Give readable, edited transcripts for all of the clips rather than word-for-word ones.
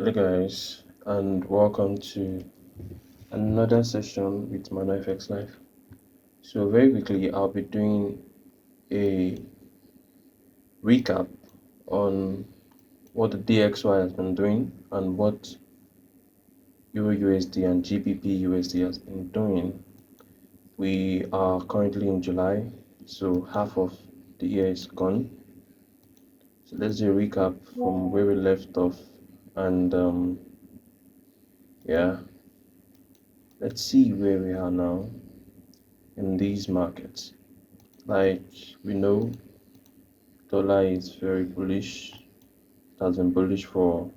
Hello guys, and welcome to another session with ManoFX Live. So very quickly, I'll be doing a recap on what the DXY has been doing and what EURUSD and GBP USD has been doing. We are currently in July, so half of the year is gone. So let's do a recap from where we left off, and yeah, let's see where we are now in these markets. Like we know, dollar is very bullish. It has been bullish for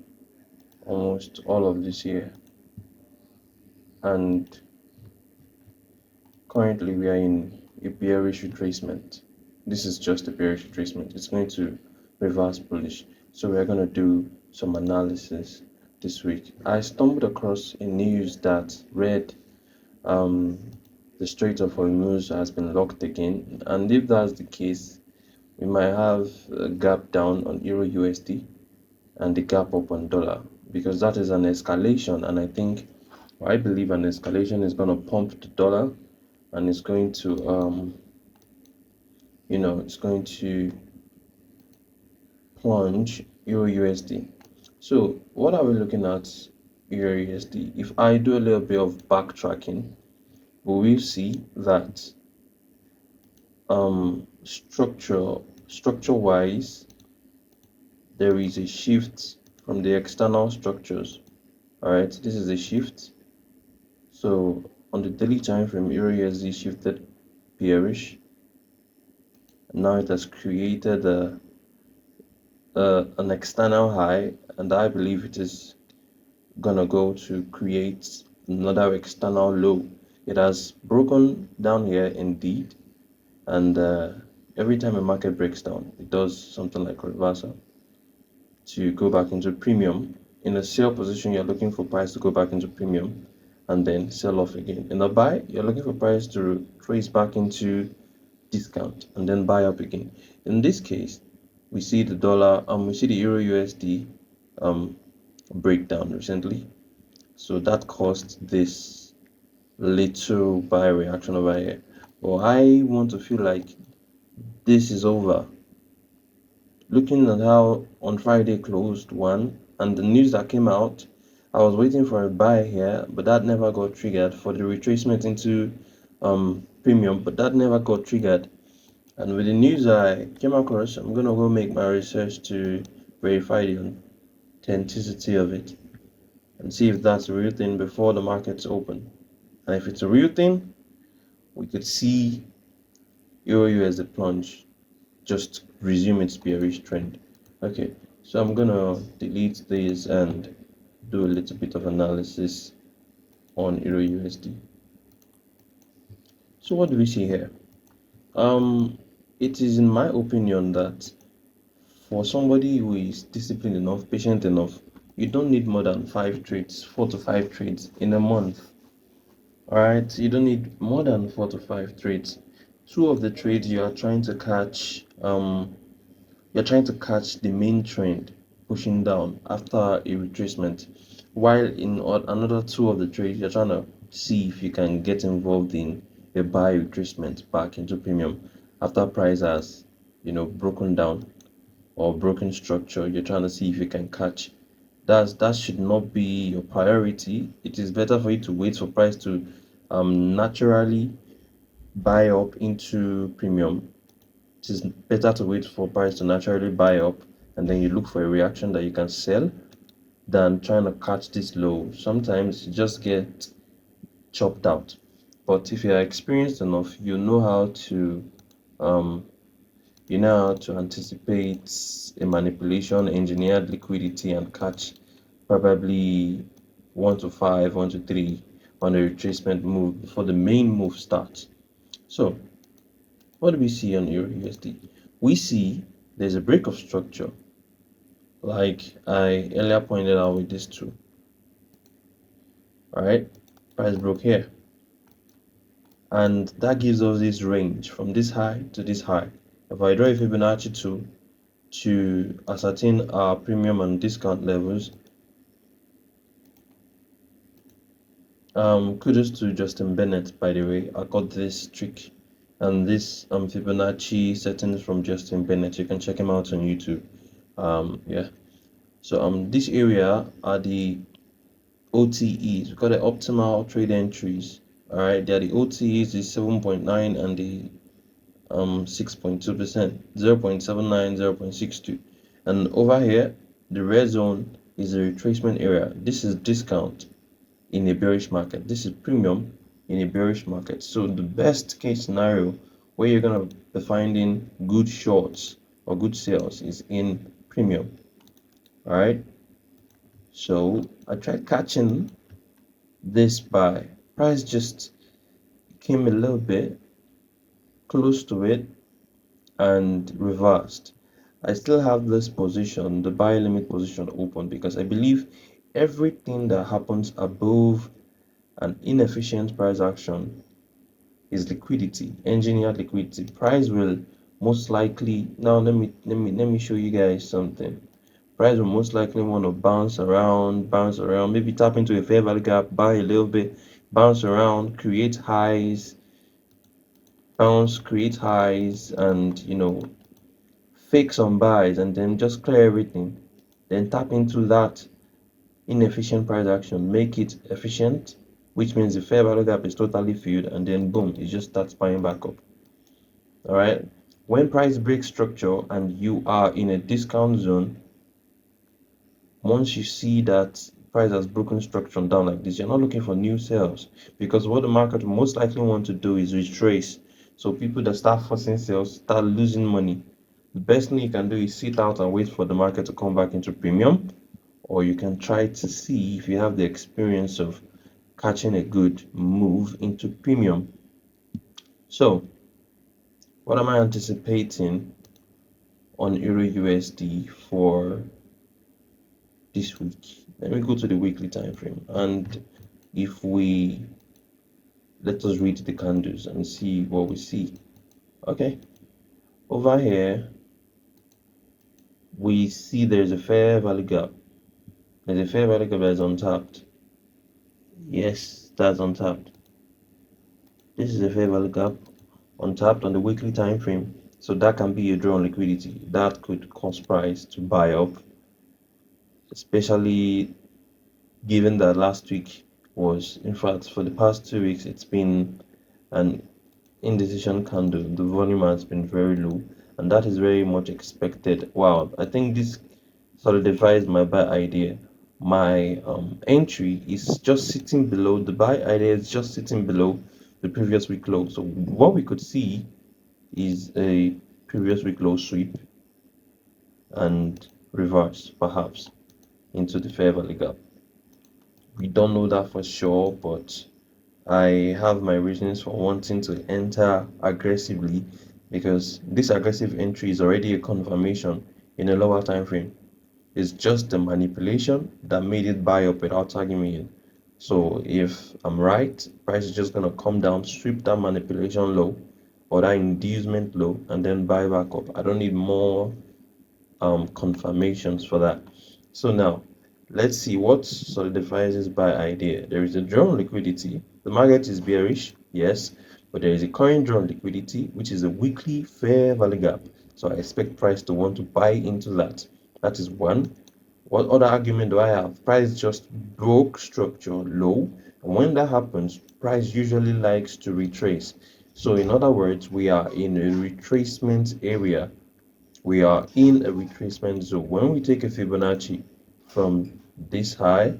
almost all of this year, and currently we are in a bearish retracement. This is just a bearish retracement. It's going to reverse bullish. So we are going to do some analysis this week. I stumbled across a news that read the Strait of Hormuz has been locked again, and if that's the case, we might have a gap down on Euro USD and the gap up on dollar, because that is an escalation, and I believe an escalation is going to pump the dollar, and it's going to it's going to plunge Euro USD. So what are we looking at Euro USD? If I do a little bit of backtracking, we will see that structure wise, there is a shift from the external structures. All right, this is a shift. So on the daily time frame, Euro USD shifted bearish. Now it has created an external high, and I believe it is gonna go to create another external low. It has broken down here indeed, and every time a market breaks down, it does something like reversal to go back into premium. In a sell position, you're looking for price to go back into premium and then sell off again. In a buy, you're looking for price to trace back into discount and then buy up again. In this case, we see the dollar, we see the Euro USD breakdown recently. So that caused this little buy reaction over here. Well, I want to feel like this is over. Looking at how on Friday closed one and the news that came out, I was waiting for a buy here, but that never got triggered, for the retracement into premium, but that never got triggered. And with the news I came across, I'm gonna go make my research to verify the authenticity of it and see if that's a real thing before the markets open. And if it's a real thing, we could see Euro USD plunge just resume its bearish trend. Okay, so I'm gonna delete this and do a little bit of analysis on Euro USD. So what do we see here? It is in my opinion that for somebody who is disciplined enough, patient enough, you don't need more than 5 trades, 4 to 5 trades in a month. All right, you don't need more than 4 to 5 trades. Two of the trades you are trying to catch, you're trying to catch the main trend pushing down after a retracement, while in another two of the trades you're trying to see if you can get involved in a buy retracement back into premium after price has broken down or broken structure. You're trying to see if you can catch. That should not be your priority. It is better for you to wait for price to naturally buy up into premium. It is better to wait for price to naturally buy up and then you look for a reaction that you can sell than trying to catch this low. Sometimes you just get chopped out. But if you're experienced enough, you know how to anticipate a manipulation, engineered liquidity, and catch probably 1 to 5, 1 to 3 on a retracement move before the main move starts. So what do we see on Euro USD? We see there's a break of structure, like I earlier pointed out with this two. All right, price broke here, and that gives us this range from this high to this high. If I draw a Fibonacci to ascertain our premium and discount levels, Kudos to Justin Bennett, by the way. I got this trick and this Fibonacci settings from Justin Bennett. You can check him out on YouTube. Yeah. So this area are the OTEs. We call it optimal trade entries. All right, they're the OTEs is 7.9 and the 6.2%, 0.79, 0.62. And over here, the red zone is the retracement area. This is discount in a bearish market. This is premium in a bearish market. So the best case scenario where you're gonna be finding good shorts or good sales is in premium. All right. So I tried catching this buy. Price just came a little bit close to it and reversed. I still have this position, the buy limit position open because I believe everything that happens above an inefficient price action is liquidity, engineered liquidity. Price will most likely now let me show you guys something. Price will most likely want to bounce around, maybe tap into a fair value gap, buy a little bit, bounce around, create highs, create highs, and fake some buys, and then just clear everything. Then tap into that inefficient price action, make it efficient, which means the fair value gap is totally filled, and then boom, it just starts buying back up. All right. When price breaks structure and you are in a discount zone, once you see that price has broken structure down like this, you're not looking for new sales, because what the market will most likely want to do is retrace. So people that start forcing sales start losing money. The best thing you can do is sit out and wait for the market to come back into premium, or you can try to see if you have the experience of catching a good move into premium. So what am I anticipating on EURUSD for this week? Let me go to the weekly time frame, and if we let us read the candles and see what we see. Okay, over here we see there's a fair value gap. There's a fair value gap that's untapped. Yes, that's untapped. This is a fair value gap untapped on the weekly time frame. So that can be a draw on liquidity. That could cause price to buy up, especially given that last week was, in fact, for the past 2 weeks, it's been an indecision candle. The volume has been very low, and that is very much expected. Wow, I think this solidifies my buy idea. My entry is just sitting below, the buy idea is just sitting below the previous week low. So what we could see is a previous week low sweep and reverse perhaps into the fair value gap. We don't know that for sure, but I have my reasons for wanting to enter aggressively, because this aggressive entry is already a confirmation in a lower time frame. It's just the manipulation that made it buy up without tagging me in. So if I'm right, price is just gonna come down, sweep that manipulation low or that inducement low, and then buy back up. I don't need more confirmations for that. So now let's see what solidifies this buy idea. There is a draw on liquidity. The market is bearish, yes, but there is a current draw on liquidity, which is a weekly fair value gap. So I expect price to want to buy into that. That is one. What other argument do I have? Price just broke structure low, and when that happens, price usually likes to retrace. So in other words, we are in a retracement area. We are in a retracement zone. When we take a Fibonacci from this high,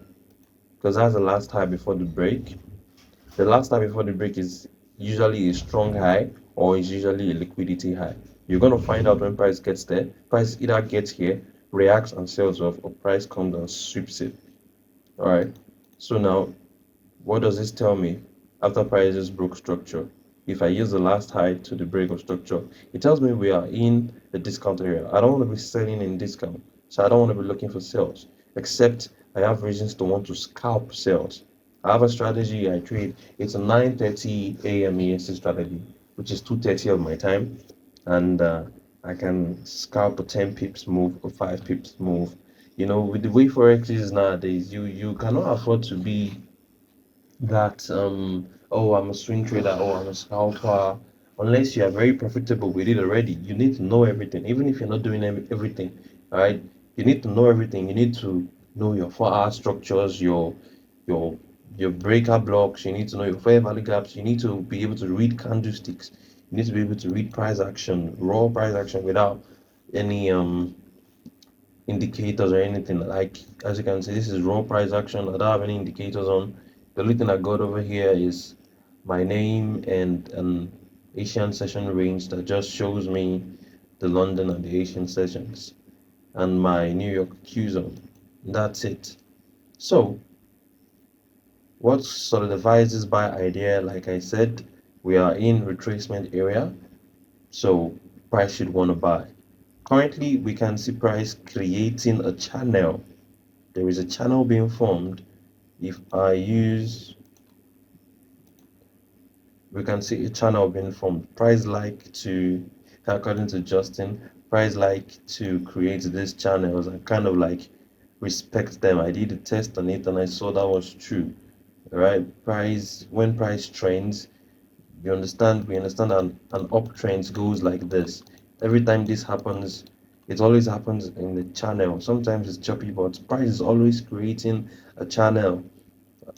because that's the last high before the break, the last high before the break is usually a strong high or is usually a liquidity high. You're going to find out when price gets there. Price either gets here, reacts and sells off, or price comes and sweeps it. All right. So now, what does this tell me after prices broke structure? If I use the last high to the break of structure, it tells me we are in the discount area. I don't want to be selling in discount, so I don't want to be looking for sales, except I have reasons to want to scalp sales. I have a strategy I trade. It's a 9:30 a.m. EST strategy, which is 2:30 of my time, and I can scalp a 10 pips move or 5 pips move. With the way forex is nowadays, you cannot afford to be that oh, I'm a swing trader, oh, I'm a scalper. Unless you are very profitable with it already, you need to know everything. Even if you're not doing everything, all right, you need to know everything. You need to know your 4 hour structures, your your breaker blocks. You need to know your fair value gaps. You need to be able to read candlesticks. You need to be able to read price action, raw price action without any indicators or anything. Like, as you can see, this is raw price action. I don't have any indicators on. The only thing I got over here is my name and an Asian session range that just shows me the London and the Asian sessions and my New York Q zone. That's it. So what solidifies this buy idea? Like I said, we are in retracement area, so price should want to buy. Currently, we can see price creating a channel. There is a channel being formed. If I use, we can see a channel being formed. Price like to, according to Justin, price like to create these channels and kind of like respect them. I did a test on it and I saw that was true. Right? Price, when price trends, we understand an uptrend goes like this. Every time this happens, it always happens in the channel. Sometimes it's choppy, but price is always creating a channel.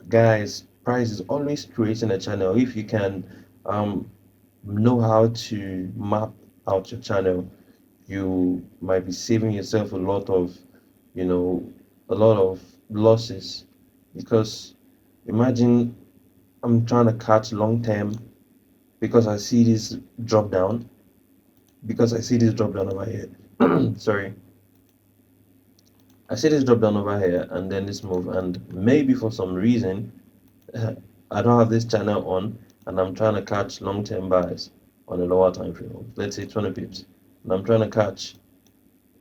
Guys, price is always creating a channel. If you can um, know how to map out your channel, you might be saving yourself a lot of, you know, a lot of losses. Because imagine I'm trying to catch long term because I see this drop down, because I see this drop down over here. Sorry, I see this drop down over here and then this move, and maybe for some reason I don't have this channel on, and I'm trying to catch long-term buys on a lower time frame, let's say 20 pips, and I'm trying to catch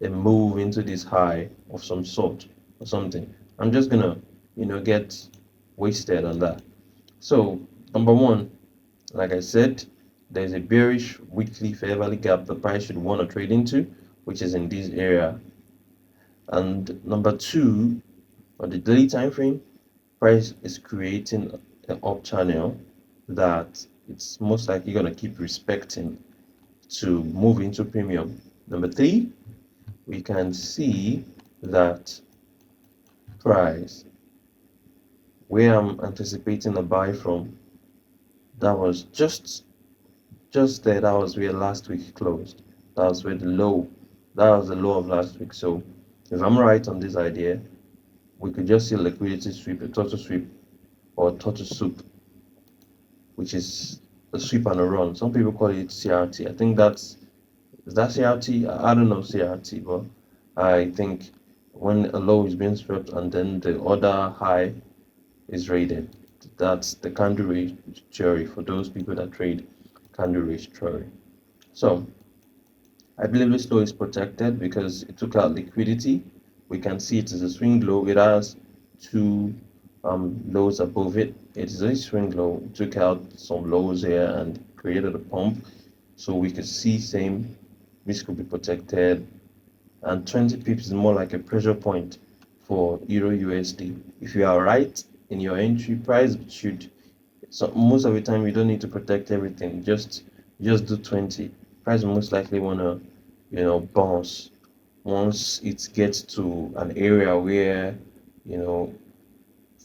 a move into this high of some sort or something. I'm just gonna, get wasted on that. So number one, like I said, there's a bearish weekly fair value gap the price should want to trade into, which is in this area. And number two, on the daily time frame, price is creating an up channel that it's most likely going to keep respecting to move into premium. Number three, we can see that price, where I'm anticipating a buy from, that was just there. That was where last week closed. That was where that was the low of last week. So if I'm right on this idea, we could just see a liquidity sweep, a total sweep, or a total soup, which is a sweep and a run. Some people call it CRT. I think is that CRT? I don't know CRT, but I think when a low is being swept and then the other high is raided, that's the candle range theory for those people that trade candle range theory. So I believe this low is protected because it took out liquidity. We can see it is a swing low. It has two lows above it. It is a swing low. It took out some lows here and created a pump. So we could see same, this could be protected. And 20 pips is more like a pressure point for Euro USD. If you are right in your entry price, should, so most of the time you don't need to protect everything. Just do 20. Price most likely wanna, bounce once it gets to an area where, you know,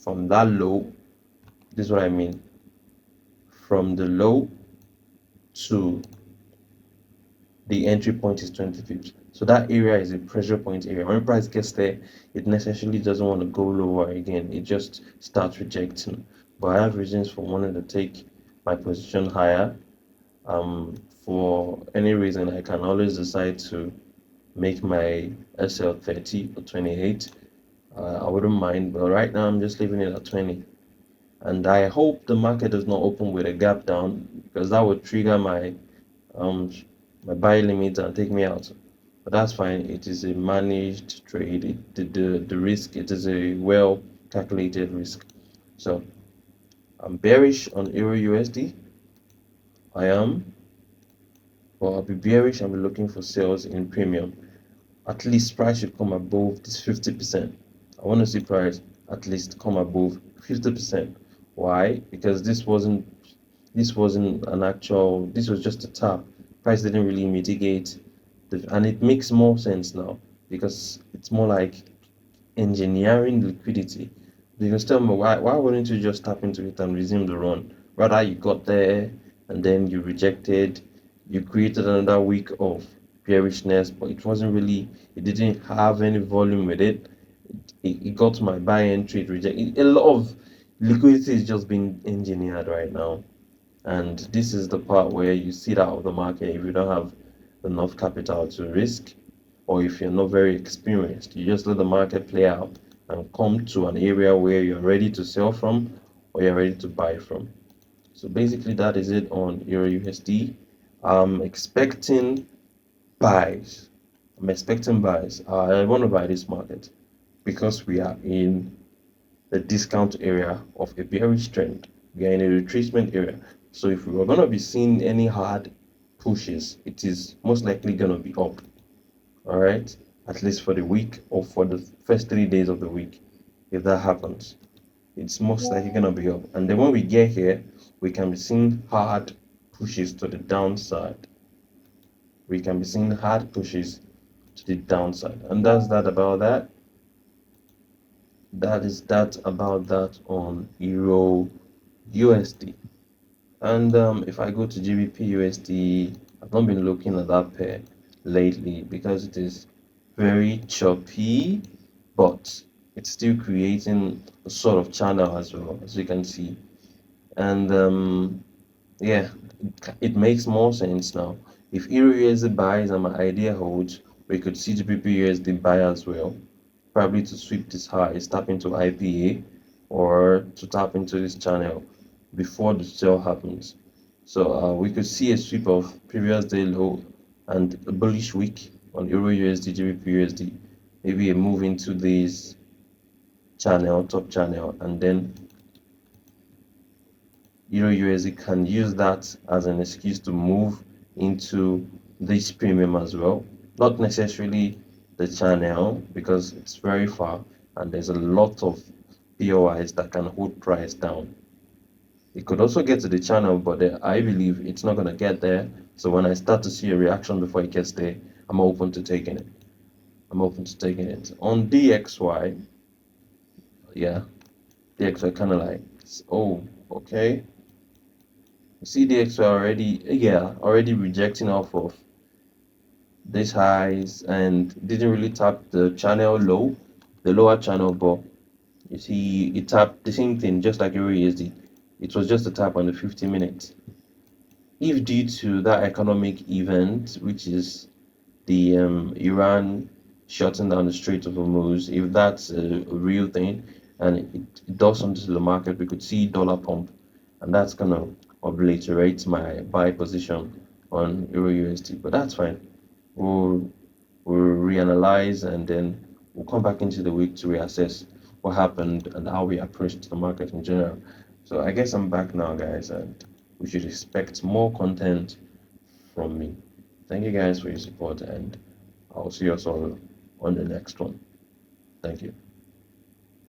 from that low, this is what I mean. From the low to the entry point is 20 pips. So that area is a pressure point area. When price gets there, it necessarily doesn't want to go lower again. It just starts rejecting. But I have reasons for wanting to take my position higher. For any reason, I can always decide to make my SL 30 or 28. I wouldn't mind, but right now I'm just leaving it at 20. And I hope the market does not open with a gap down because that would trigger um my buy limit and take me out. But that's fine. It is a managed trade. The risk, it is a well calculated risk. So I'm bearish on Euro USD. I am, but I'll be bearish and be looking for sales in premium. At least price should come above this 50%. I want to see price at least come above 50% Why? Because this wasn't an actual, this was just a tap. Price didn't really mitigate and it makes more sense now because it's more like engineering liquidity. You can tell me why wouldn't you just tap into it and resume the run? Rather you got there and then you rejected, you created another week of bearishness, but it wasn't really, it didn't have any volume with it. It got to my buy entry, it rejected. A lot of liquidity is just being engineered right now. And this is the part where you sit out of the market if you don't have enough capital to risk, or if you're not very experienced. You just let the market play out and come to an area where you're ready to sell from or you're ready to buy from. So basically, that is it on Euro USD. I'm expecting buys. I'm expecting buys. I want to buy this market because we are in the discount area of a bearish trend. We are in a retracement area. So if we are going to be seeing any hard pushes, it is most likely going to be up. All right, at least for the week or for the first 3 days of the week. If that happens, it's most likely going to be up. And then when we get here, we can be seeing hard pushes to the downside. We can be seeing hard pushes to the downside. And that's that about that. That is that about that on Euro USD. And if I go to GBP USD, I've not been looking at that pair lately because it is very choppy, but it's still creating a sort of channel as well, as you can see. And yeah, it makes more sense now. If EURUSD buys and my idea holds, we could see GBP USD buy as well, probably to sweep this high, tap into IPA, or to tap into this channel before the sell happens. So we could see a sweep of previous day low and a bullish week on Euro USD, GBP USD, maybe a move into this channel, top channel, and then Euro USD can use that as an excuse to move into this premium as well. Not necessarily the channel because it's very far and there's a lot of POIs that can hold price down. It could also get to the channel, but I believe it's not going to get there. So when I start to see a reaction before it gets there, I'm open to taking it. I'm open to taking it. On DXY, yeah, DXY kind of like, oh, okay. See DXY already, yeah, already rejecting off of these highs and didn't really tap the channel low, the lower channel, but you see it tapped the same thing, just like EURUSD. It was just a tap on the 50 minutes. If due to that economic event, which is the Iran shutting down the Strait of Hormuz, if that's a real thing and it does something to the market, we could see dollar pump, and that's gonna obliterate my buy position on Euro USD. But that's fine. We'll we'll reanalyze and then we'll come back into the week to reassess what happened and how we approached the market in general. So I guess I'm back now, guys, and we should expect more content from me. Thank you guys for your support, and I'll see you all on the next one. Thank you.